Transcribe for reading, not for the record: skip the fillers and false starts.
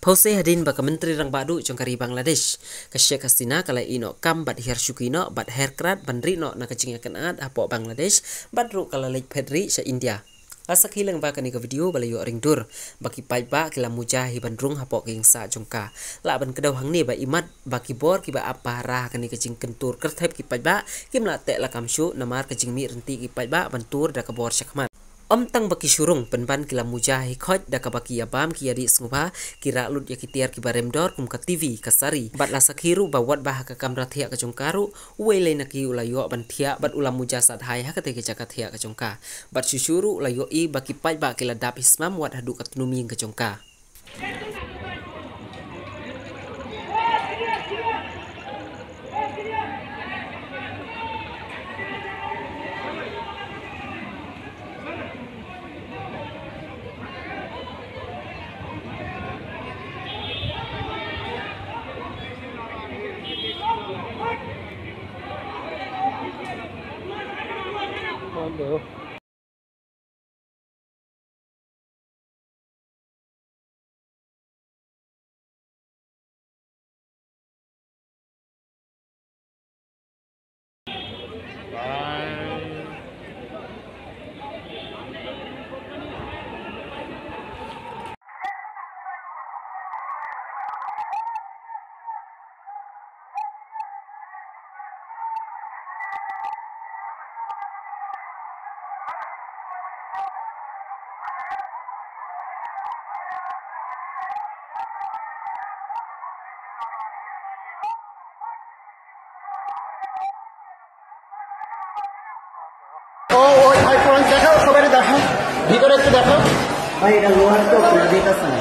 Pause hadin baka menteri rang badu jongkari Bangladesh. Kasya kastina kala ino kam bat her syukino bat herkrat bandri no na kacing akan ad apo Bangladesh bat ru kala lek pedri sa India. Asa kilang baka ni ka video balayo ring dur baki pai ba kila mujahi bandrung hapo king sa jongka. La ban kedaw hang ni ba imat baki bor ki ba apa rah kani kacing kentur kertep ki pai ba kim la te la kamsyu namar kacing mi renti ki pai ba bantur da ka bor syakmat. Tang baki surung penban kila mujahi khoj da ka baki abam ki yadi sngubha kira lut yakitiar ki baremdor kum ka TV kasari bat la sakhiru ba wat bah ka kamra thia ka jongkaru wele na ki ulayo ban thia bat ulam mujasat hai ha ka te ki jaka thia ka jongka bat susuru ulayo i baki pai ba kila dap ismam wat hadu ka tunumi ka jongka. Được. ওই ভাই কোরআন দেখাও সবাই দেখাও ভিতরে একটু দেখাও ভাই এটা লোহার তো খুলে দিতেছে না